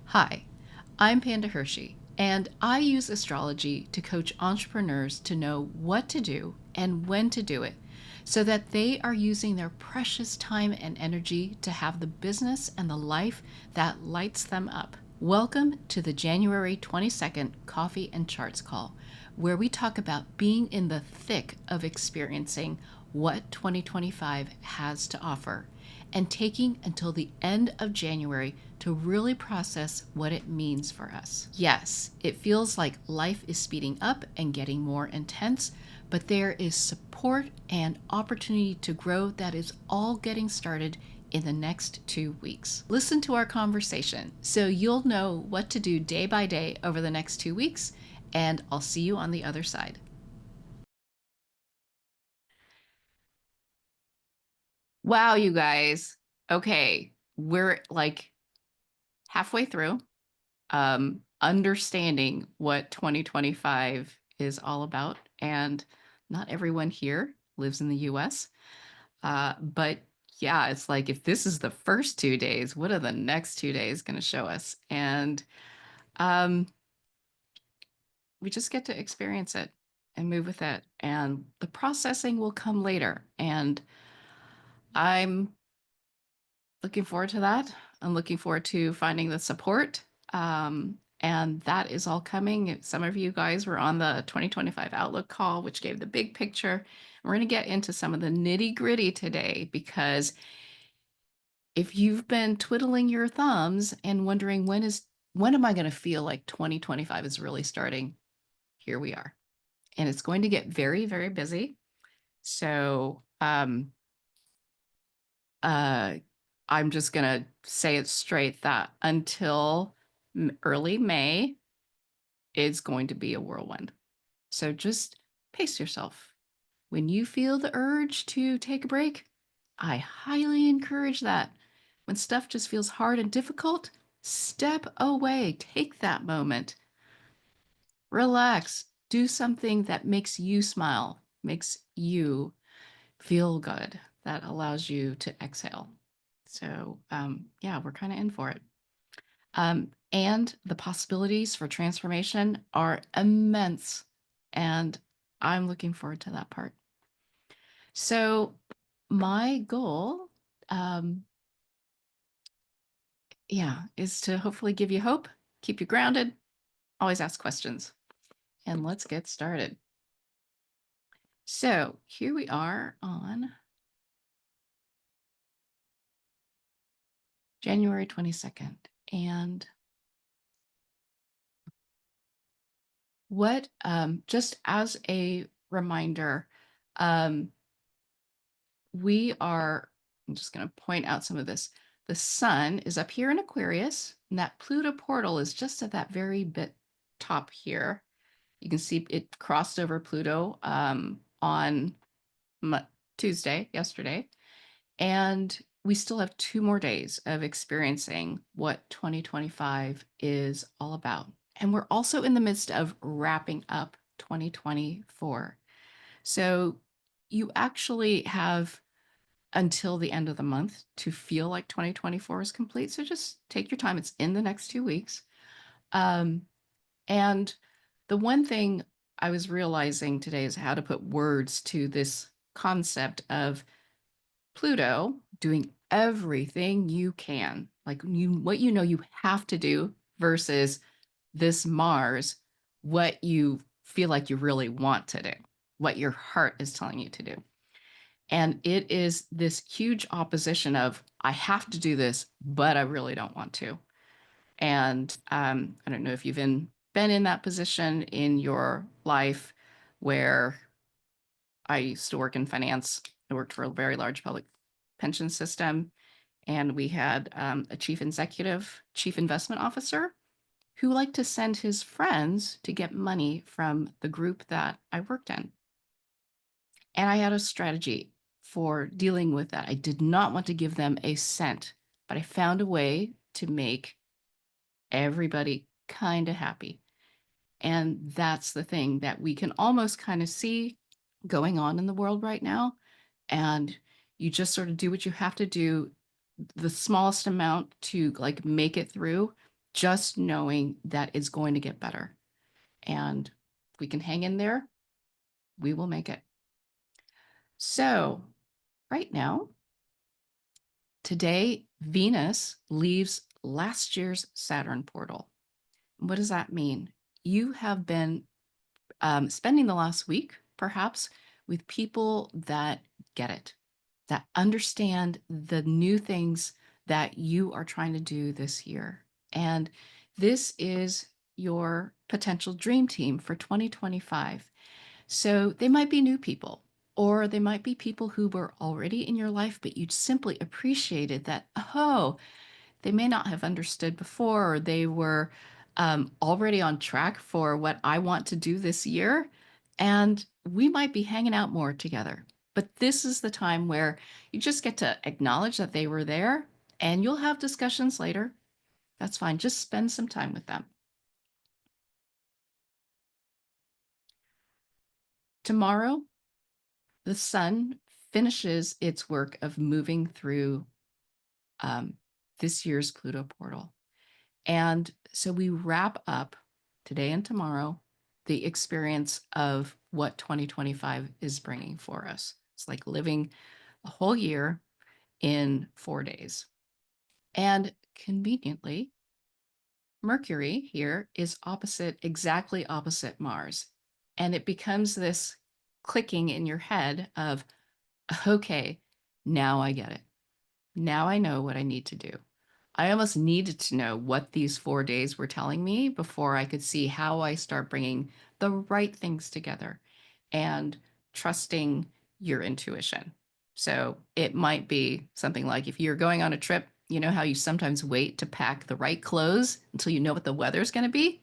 Hi, I'm Panda Hershey, and I use astrology to coach entrepreneurs to know what to do and when to do it so that they are using their precious time and energy to have the business and the life that lights them up. Welcome to the January 22nd Coffee and Charts call, where we talk about being in the thick of experiencing what 2025 has to offer and taking until the end of January to really process what it means for us. Yes, it feels like life is speeding up and getting more intense, but there is support and opportunity to grow that is all getting started in the next 2 weeks. Listen to our conversation so you'll know what to do day by day over the next 2 weeks, and I'll see you on the other side. Wow, you guys. Okay, we're like halfway through understanding what 2025 is all about. And not everyone here lives in the US. But yeah, it's like if this is the first 2 days, what are the next 2 days going to show us? And um, we just get to experience it and move with it. And the processing will come later. And I'm looking forward to that. I'm looking forward to finding the support. And that is all coming. Some of you guys were on the 2025 Outlook call, which gave the big picture. We're going to get into some of the nitty gritty today because if you've been twiddling your thumbs and wondering when am I going to feel like 2025 is really starting, here we are. And it's going to get very, very busy. So uh, I'm just going to say it straight that until early May, it's going to be a whirlwind. So just pace yourself. When you feel the urge to take a break, I highly encourage that. When stuff just feels hard and difficult, step away, take that moment, relax, do something that makes you smile, makes you feel good, that allows you to exhale. So, yeah, we're kind of in for it. And the possibilities for transformation are immense. And I'm looking forward to that part. So, my goal, um, yeah, is to hopefully give you hope, keep you grounded, always ask questions. And let's get started. So, here we are on January 22nd. And what, just as a reminder, um, I'm just going to point out some of this. The sun is up here in Aquarius, and that Pluto portal is just at that very bit top here. You can see it crossed over Pluto on Tuesday, yesterday. And we still have 2 more days of experiencing what 2025 is all about. And we're also in the midst of wrapping up 2024. So you actually have until the end of the month to feel like 2024 is complete. So just take your time. It's in the next 2 weeks. Um, and the one thing I was realizing today is how to put words to this concept of Pluto doing everything you can, like what you know you have to do versus this Mars, what you feel like you really want to do, what your heart is telling you to do. And it is this huge opposition of, I have to do this, but I really don't want to. And I don't know if you've been in that position in your life where I used to work in finance. I worked for a very large public pension system. And we had a chief executive, chief investment officer who liked to send his friends to get money from the group that I worked in. And I had a strategy for dealing with that. I did not want to give them a cent, but I found a way to make everybody kind of happy. And that's the thing that we can almost kind of see going on in the world right now. And you just sort of do what you have to do, the smallest amount to like make it through. just knowing that it's going to get better. And if we can hang in there, we will make it. So, right now, today, Venus leaves last year's Saturn portal. What does that mean? You have been spending the last week, perhaps, with people that get it, that understand the new things that you are trying to do this year. And this is your potential dream team for 2025. So they might be new people, or they might be people who were already in your life, but you simply appreciated that, oh, they may not have understood before, or they were already on track for what I want to do this year. And we might be hanging out more together. But this is the time where you just get to acknowledge that they were there, and you'll have discussions later. That's fine. Just spend some time with them. Tomorrow, the sun finishes its work of moving through um, this year's Pluto portal. And so we wrap up today and tomorrow the experience of what 2025 is bringing for us. It's like living a whole year in 4 days. And conveniently, Mercury here is opposite, exactly opposite Mars. And it becomes this clicking in your head of, okay, now I get it. Now I know what I need to do. I almost needed to know what these 4 days were telling me before I could see how I start bringing the right things together and trusting your intuition. So it might be something like if you're going on a trip, you know how you sometimes wait to pack the right clothes until you know what the weather's going to be?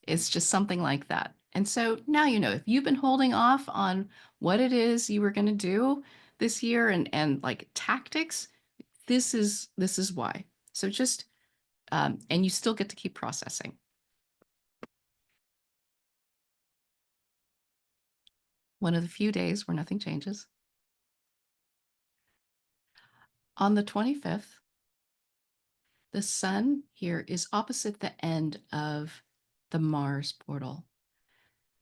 It's just something like that. And so now you know if you've been holding off on what it is you were going to do this year and like tactics, this is why. So just and you still get to keep processing. One of the few days where nothing changes. On the 25th, the sun here is opposite the end of the Mars portal.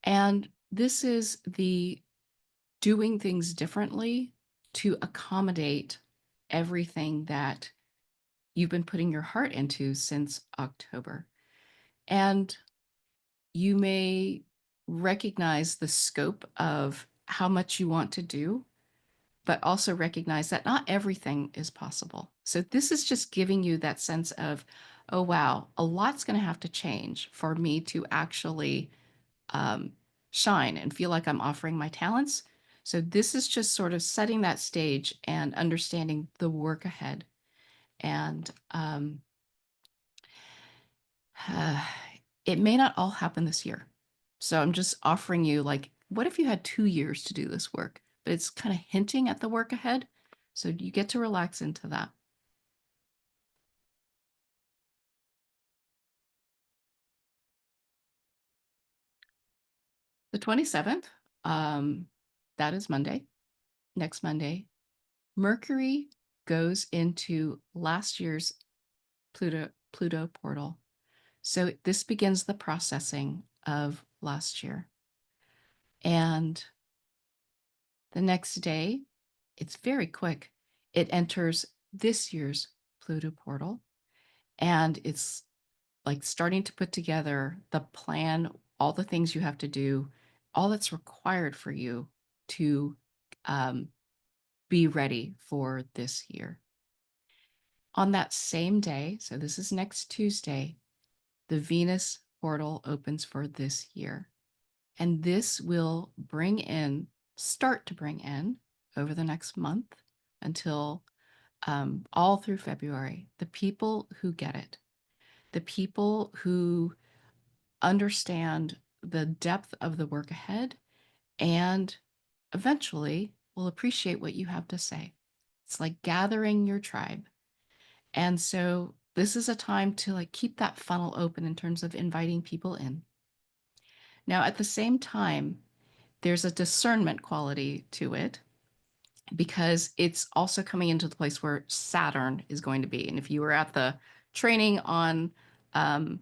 And this is the doing things differently to accommodate everything that you've been putting your heart into since October. And you may recognize the scope of how much you want to do, but also recognize that not everything is possible. So this is just giving you that sense of, oh, wow, a lot's going to have to change for me to actually um, shine and feel like I'm offering my talents. So this is just sort of setting that stage and understanding the work ahead. And it may not all happen this year. So I'm just offering you, like, what if you had 2 years to do this work? But it's kind of hinting at the work ahead. So you get to relax into that. The 27th, that is Monday, next Monday. Mercury goes into last year's Pluto portal. So this begins the processing of last year. And the next day, it's very quick. It enters this year's Pluto portal, and it's like starting to put together the plan, all the things you have to do, all that's required for you to um, be ready for this year. On that same day, so this is next Tuesday, the Venus portal opens for this year. And this will start to bring in over the next month until all through February, the people who get it, the people who understand the depth of the work ahead and eventually will appreciate what you have to say. It's like gathering your tribe. And so this is a time to like keep that funnel open in terms of inviting people in. Now, at the same time, there's a discernment quality to it because it's also coming into the place where Saturn is going to be. And if you were at the training on um,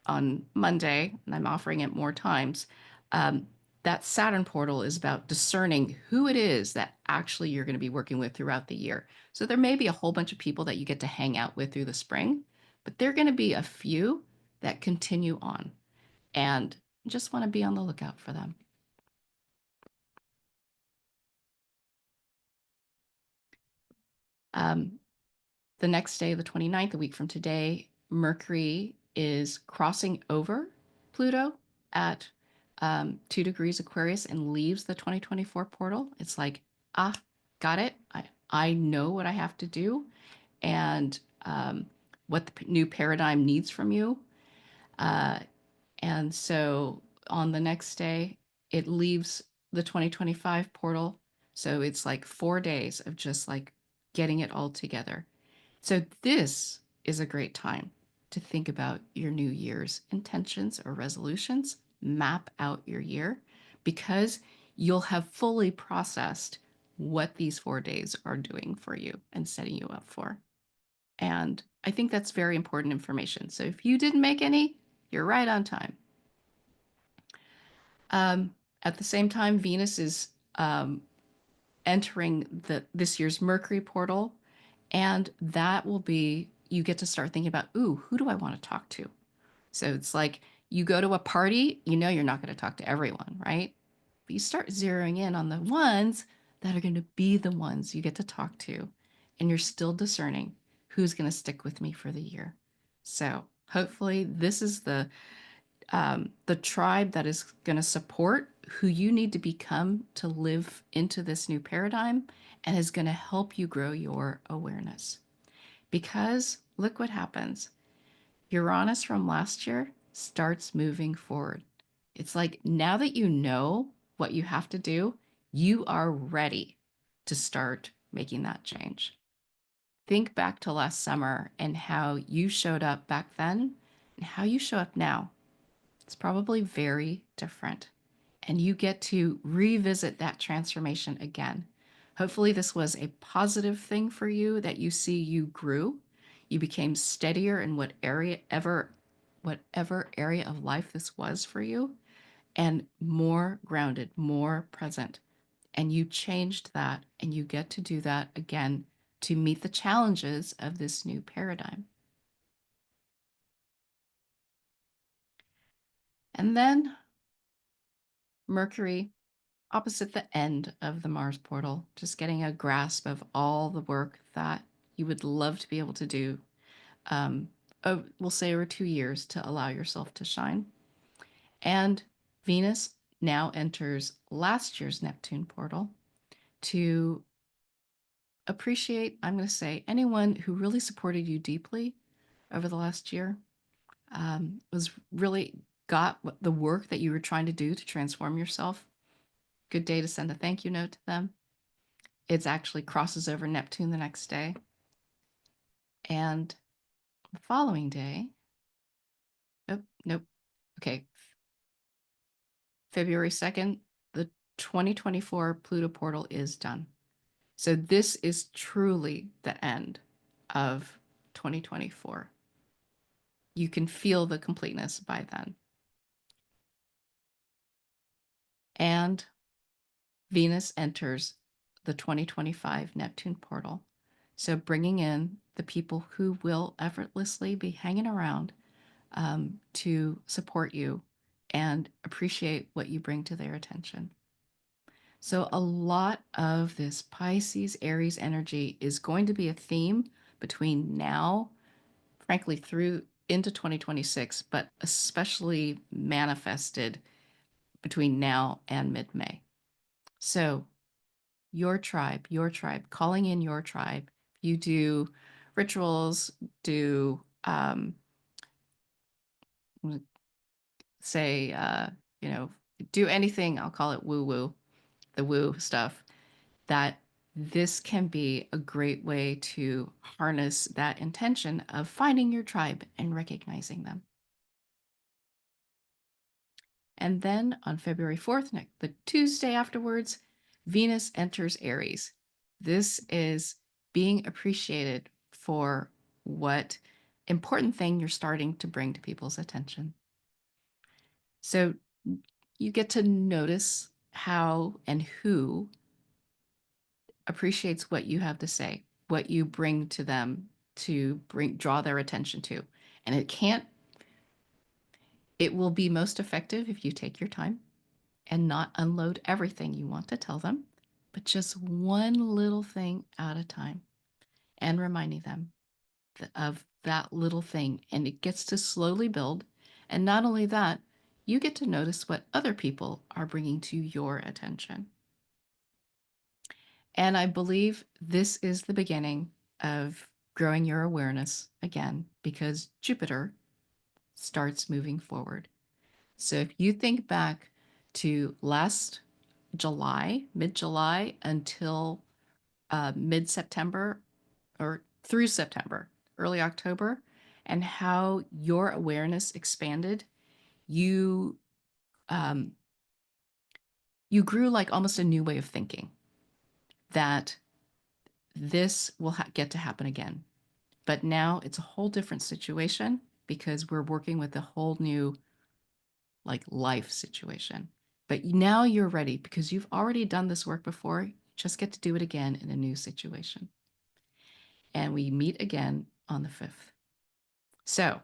on Monday, and I'm offering it more times. Um, that Saturn portal is about discerning who it is that actually you're going to be working with throughout the year. So there may be a whole bunch of people that you get to hang out with through the spring, but there are going to be a few that continue on, and just want to be on the lookout for them. Um, the next day, the 29th, a week from today, Mercury is crossing over Pluto at 2 degrees Aquarius and leaves the 2024 portal. It's like, ah, got it. I know what I have to do and what the new paradigm needs from you. Uh, and so on the next day, it leaves the 2025 portal. So it's like 4 days of just like getting it all together. So this is a great time to think about your New Year's intentions or resolutions, map out your year, because you'll have fully processed what these 4 days are doing for you and setting you up for. And I think that's very important information. So if you didn't make any, you're right on time. At the same time, Venus is entering this year's Mercury portal, and that will be, you get to start thinking about, ooh, who do I want to talk to? So it's like you go to a party, you know you're not going to talk to everyone, right? But you start zeroing in on the ones that are going to be the ones you get to talk to, and you're still discerning who's going to stick with me for the year. So hopefully this is the tribe that is going to support who you need to become to live into this new paradigm and is going to help you grow your awareness. Because look what happens. Uranus from last year starts moving forward. It's like now that you know what you have to do, you are ready to start making that change. Think back to last summer and how you showed up back then and how you show up now. It's probably very different. And you get to revisit that transformation again. Hopefully, this was a positive thing for you that you see you grew. You became steadier in whatever area of life this was for you, and more grounded, more present. And you changed that, and you get to do that again to meet the challenges of this new paradigm. And then Mercury opposite the end of the Mars portal, just getting a grasp of all the work that you would love to be able to do, we'll say over 2 years to allow yourself to shine. And Venus now enters last year's Neptune portal to appreciate, I'm going to say, anyone who really supported you deeply over the last year, was really got the work that you were trying to do to transform yourself. Good day to send a thank you note to them. It actually crosses over Neptune the next day. And the following day, nope. Okay, February 2nd, the 2024 Pluto portal is done. So this is truly the end of 2024. You can feel the completeness by then. And Venus enters the 2025 Neptune portal. So bringing in the people who will effortlessly be hanging around to support you and appreciate what you bring to their attention. So, a lot of this Pisces Aries energy is going to be a theme between now, frankly, through into 2026, but especially manifested between now and mid May. So, your tribe, calling in your tribe. You do rituals, do say, do anything, I'll call it woo woo, the woo stuff, that this can be a great way to harness that intention of finding your tribe and recognizing them. And then on February 4th, the Tuesday afterwards, Venus enters Aries. This is being appreciated for what important thing you're starting to bring to people's attention. So you get to notice how and who appreciates what you have to say, what you bring to them to draw their attention to. And it will be most effective if you take your time and not unload everything you want to tell them, but just one little thing at a time and reminding them of that little thing. And it gets to slowly build. And not only that, you get to notice what other people are bringing to your attention. And I believe this is the beginning of growing your awareness again because Jupiter starts moving forward. So if you think back to last July, mid July until mid September or through September, early October, and how your awareness expanded, you um, you grew like almost a new way of thinking that this will get to happen again. But now it's a whole different situation because we're working with a whole new like life situation. But now you're ready because you've already done this work before. You just get to do it again in a new situation. And we meet again on the 5th. So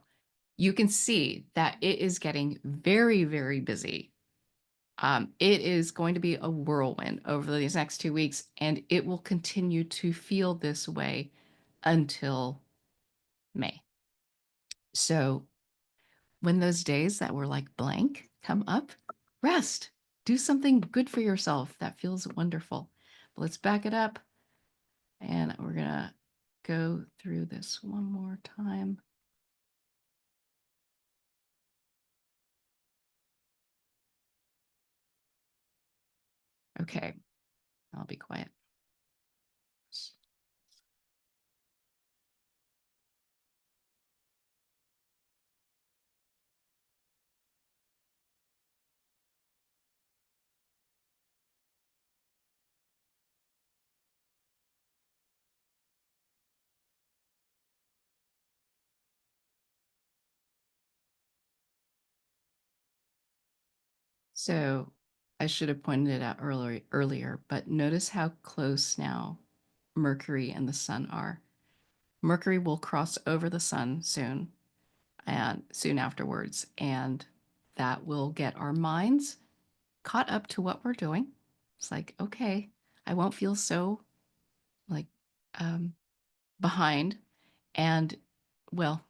you can see that it is getting very, very busy. It is going to be a whirlwind over these next 2 weeks, and it will continue to feel this way until May. So when those days that were like blank come up, rest, do something good for yourself that feels wonderful. But let's back it up and we're going to go through this one more time. Okay, I'll be quiet. So I should have pointed it out earlier, but notice how close now Mercury and the sun are. Mercury will cross over the sun soon and soon afterwards, and that will get our minds caught up to what we're doing. It's like, okay, I won't feel so like um, behind. And well,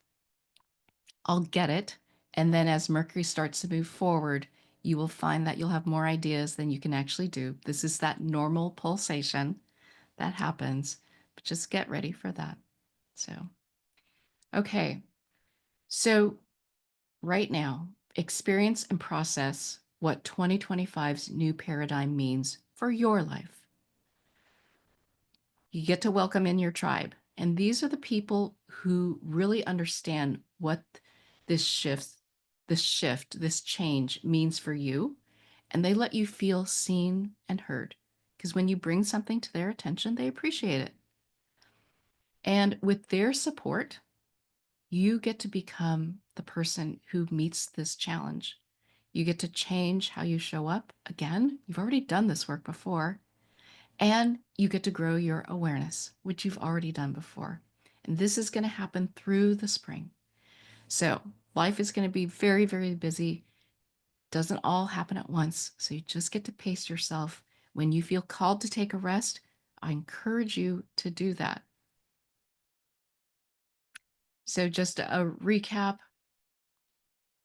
I'll get it. And then as Mercury starts to move forward, you will find that you'll have more ideas than you can actually do. This is that normal pulsation that happens, but just get ready for that. So, okay. So, right now, experience and process what 2025's new paradigm means for your life. You get to welcome in your tribe. And these are the people who really understand what this this change means for you. And they let you feel seen and heard. Because when you bring something to their attention, they appreciate it. And with their support, you get to become the person who meets this challenge. You get to change how you show up. Again, you've already done this work before. And you get to grow your awareness, which you've already done before. And this is going to happen through the spring. So life is going to be very, very busy. Doesn't all happen at once. So you just get to pace yourself. When you feel called to take a rest, I encourage you to do that. So just a recap,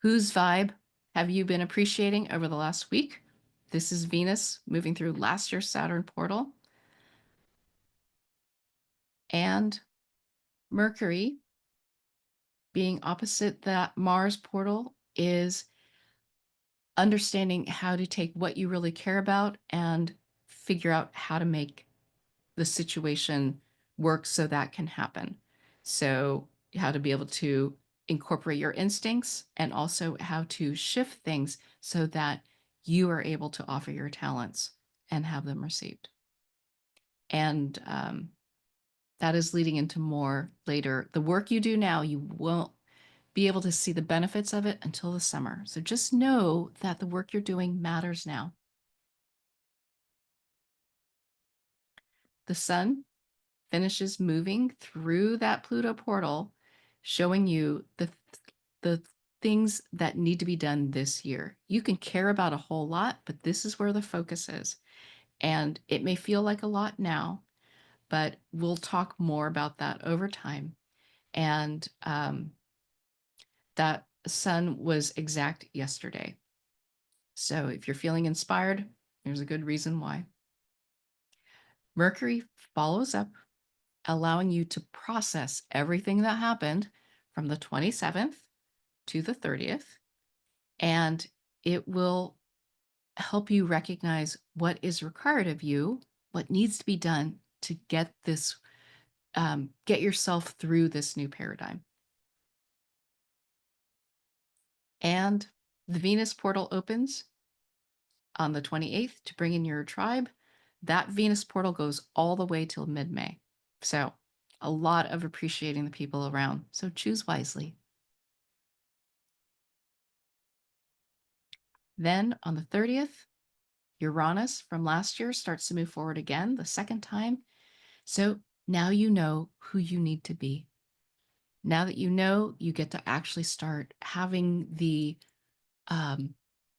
whose vibe have you been appreciating over the last week? This is Venus moving through last year's Saturn portal. And Mercury being opposite that Mars portal is understanding how to take what you really care about and figure out how to make the situation work so that can happen. So, how to be able to incorporate your instincts and also how to shift things so that you are able to offer your talents and have them received. And that is leading into more later. The work you do now, you won't be able to see the benefits of it until the summer. So just know that the work you're doing matters now. The sun finishes moving through that Pluto portal, showing you the things that need to be done this year. You can care about a whole lot, but this is where the focus is. And it may feel like a lot now, but we'll talk more about that over time. And that sun was exact yesterday. So if you're feeling inspired, there's a good reason why. Mercury follows up, allowing you to process everything that happened from the 27th to the 30th. And it will help you recognize what is required of you, what needs to be done to get this, get yourself through this new paradigm. And the Venus portal opens on the 28th to bring in your tribe. That Venus portal goes all the way till mid-May. So a lot of appreciating the people around. So choose wisely. Then on the 30th, Uranus from last year starts to move forward again, the second time. So now you know who you need to be. Now that you know, you get to actually start having the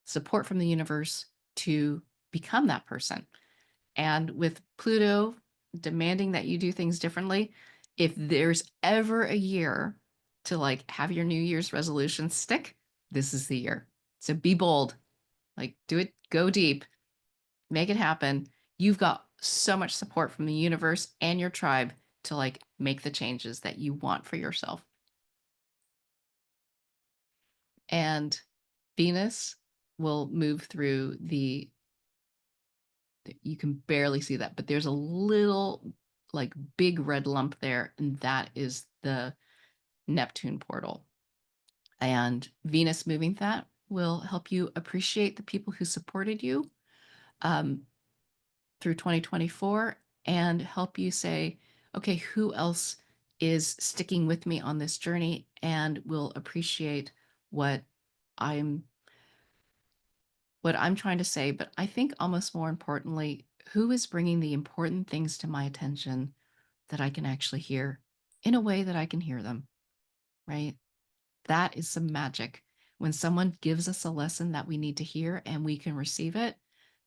support from the universe to become that person. And with Pluto demanding that you do things differently, if there's ever a year to like have your New Year's resolution stick, this is the year. So be bold, like do it, go deep, make it happen. You've got so much support from the universe and your tribe to like make the changes that you want for yourself. And Venus will move through you can barely see that, but there's a little like big red lump there, and that is the Neptune portal. And Venus moving that will help you appreciate the people who supported you through 2024 and help you say, okay, who else is sticking with me on this journey and will appreciate what I'm trying to say, but I think almost more importantly, who is bringing the important things to my attention that I can actually hear in a way that I can hear them, right? That is some magic. When someone gives us a lesson that we need to hear and we can receive it,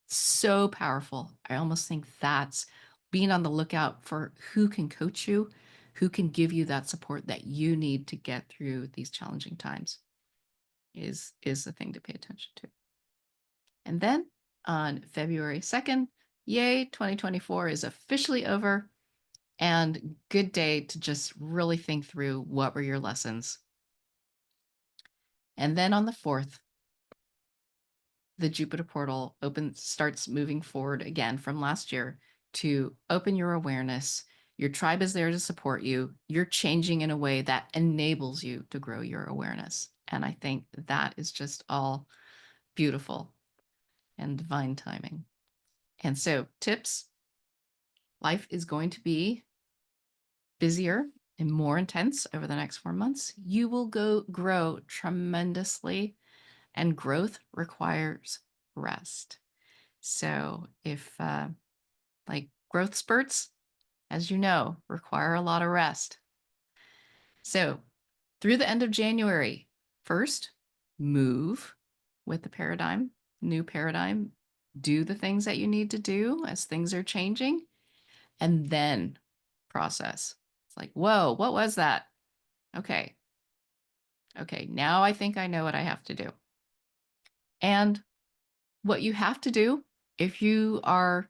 so powerful. I almost think that's being on the lookout for who can coach you, who can give you that support that you need to get through these challenging times is the thing to pay attention to. And then on February 2nd, yay, 2024 is officially over. And good day to just really think through what were your lessons. And then on the 4th, the Jupiter portal starts moving forward again from last year to open your awareness. Your tribe is there to support you. You're changing in a way that enables you to grow your awareness. And I think that is just all beautiful and divine timing. And so tips, life is going to be busier and more intense over the next 4 months. You will grow tremendously, and growth requires rest. So if like growth spurts, as you know, require a lot of rest. So through the end of January, first, move with the paradigm, new paradigm, do the things that you need to do as things are changing, and then process. It's like, whoa, what was that? Okay. Okay, now I think I know what I have to do. And what you have to do if you are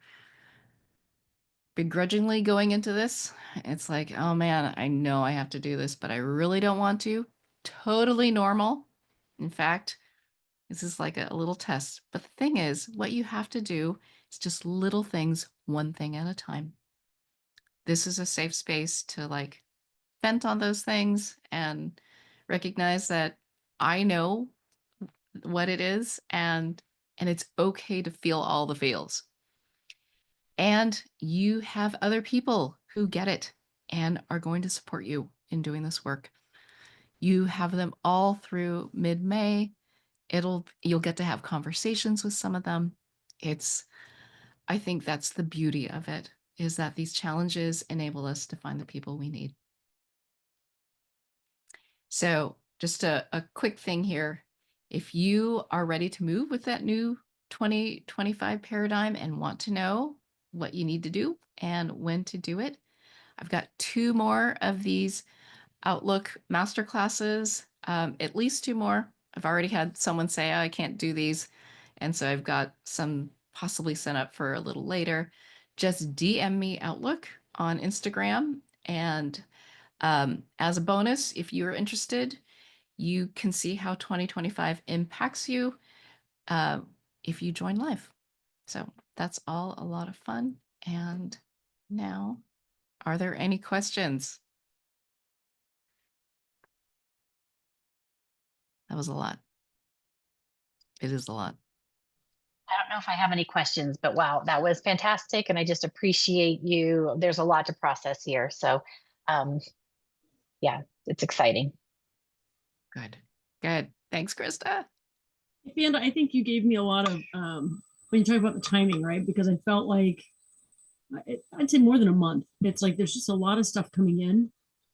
begrudgingly going into this, it's like, oh man, I know I have to do this, but I really don't want to. Totally normal. In fact, this is like a little test. But the thing is, what you have to do is just little things, one thing at a time. This is a safe space to like vent on those things and recognize that I know what it is and it's okay to feel all the feels. And you have other people who get it. and are going to support you in doing this work. You have them all through mid-May. You'll get to have conversations with some of them. I think that's the beauty of it, is that these challenges enable us to find the people we need. So just a quick thing here. If you are ready to move with that new 2025 paradigm and want to know what you need to do and when to do it, I've got 2 more of these Outlook masterclasses, at least 2 more. I've already had someone say, oh, I can't do these. And so I've got some possibly set up for a little later. Just DM me Outlook on Instagram. And as a bonus, if you're interested, you can see how 2025 impacts you uh, if you join live. So that's all a lot of fun. And now, are there any questions? That was a lot. It is a lot. I don't know if I have any questions, but wow, that was fantastic. And I just appreciate you. There's a lot to process here. So, um, yeah, it's exciting. Good. Good. Thanks, Krista. Panda, I think you gave me a lot of when you talk about the timing, right? Because I felt like I'd say more than a month. It's like there's just a lot of stuff coming in,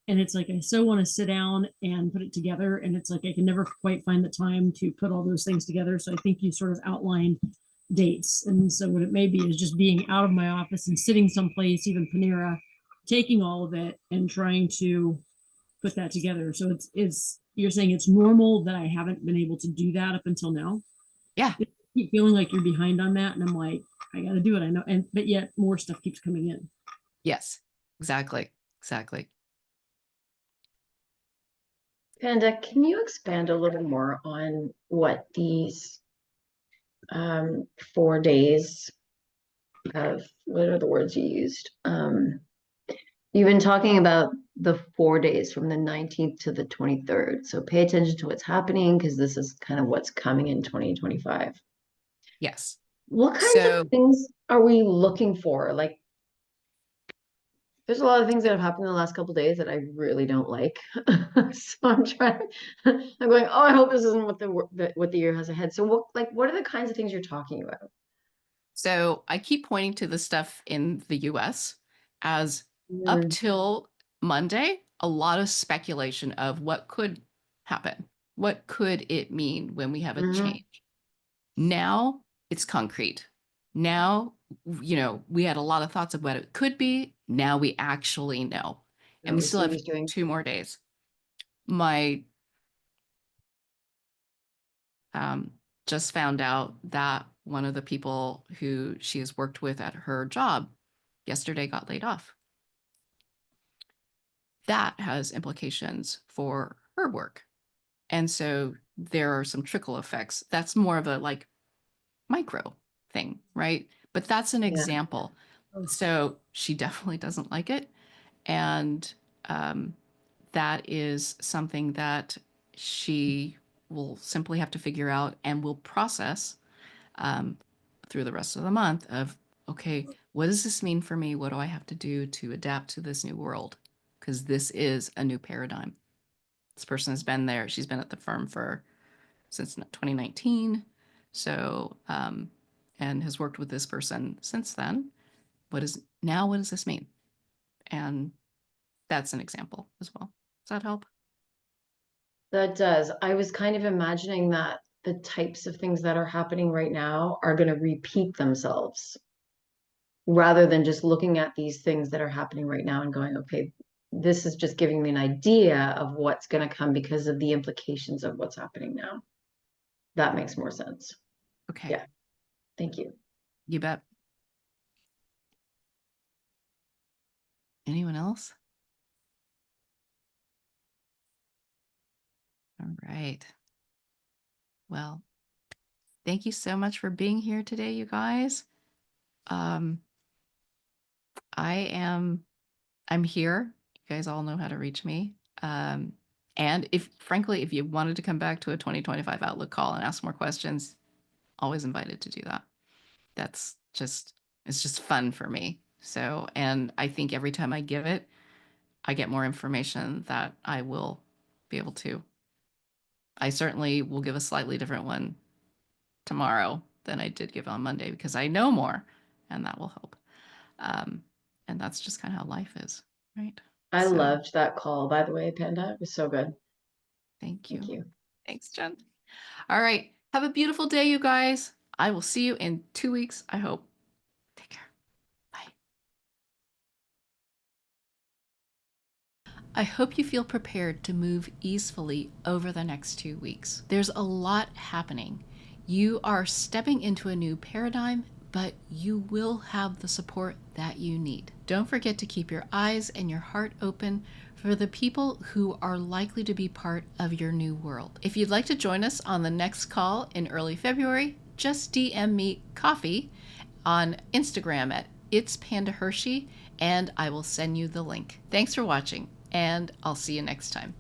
and it's like I so want to sit down and put it together, and it's like I can never quite find the time to put all those things together. So I think you sort of outlined dates, and so what it may be is just being out of my office and sitting someplace, even Panera, taking all of it and trying to put that together. So it's you're saying it's normal that I haven't been able to do that up until now. Yeah. I keep feeling like you're behind on that, and I'm like, I got to do it. I know, and but yet more stuff keeps coming in. Yes. Exactly. Exactly. Panda, can you expand a little more on what these 4 days of, what are the words you used? You've been talking about the 4 days from the 19th to the 23rd. So pay attention to what's happening, because this is kind of what's coming in 2025. Yes. What kinds So of things are we looking for? Like, there's a lot of things that have happened in the last couple of days that I really don't like. So I'm trying. I'm going, oh, I hope this isn't what the year has ahead. So what are the kinds of things you're talking about? So I keep pointing to the stuff in the US as up Mm, till Monday, a lot of speculation of what could happen. What could it mean when we have a mhm. change? Now it's concrete. Now, we had a lot of thoughts of what it could be. Now we actually know. And What we we still see have who's doing. 2 more days. My just found out that one of the people who she has worked with at her job yesterday got laid off. That has implications for her work. And so there are some trickle effects. That's more of a like micro thing, right? But that's an Yeah. example. So she definitely doesn't like it. And that is something that she will simply have to figure out and will process um, through the rest of the month of, okay, what does this mean for me? What do I have to do to adapt to this new world? Because this is a new paradigm. This person has been there. She's been at the firm since 2019. So, and has worked with this person since then. What does this mean? And that's an example as well. Does that help? That does. I was kind of imagining that the types of things that are happening right now are going to repeat themselves, rather than just looking at these things that are happening right now and going, okay, this is just giving me an idea of what's going to come because of the implications of what's happening now. That makes more sense. Okay. Yeah. Thank you. You bet. Anyone else? All right. Well, thank you so much for being here today, you guys. Um, I'm here. You guys all know how to reach me. And frankly, if you wanted to come back to a 2025 Outlook call and ask more questions, always invited to do that. It's just fun for me. So, and I think every time I give it, I get more information, that I will be able to. I certainly will give a slightly different one tomorrow than I did give on Monday because I know more, and that will help. And that's just kind of how life is, right? I So, loved that call, by the way, Panda. It was so good. thank you. Thank you. Thanks, Jen. All right. Have a beautiful day, you guys. I will see you in 2 weeks, I hope. Take care. Bye. I hope you feel prepared to move easily over the next 2 weeks. There's a lot happening. You are stepping into a new paradigm, but you will have the support that you need. Don't forget to keep your eyes and your heart open for the people who are likely to be part of your new world. If you'd like to join us on the next call in early February, just DM me coffee on Instagram at It's Panda Hershey, and I will send you the link. Thanks for watching, and I'll see you next time.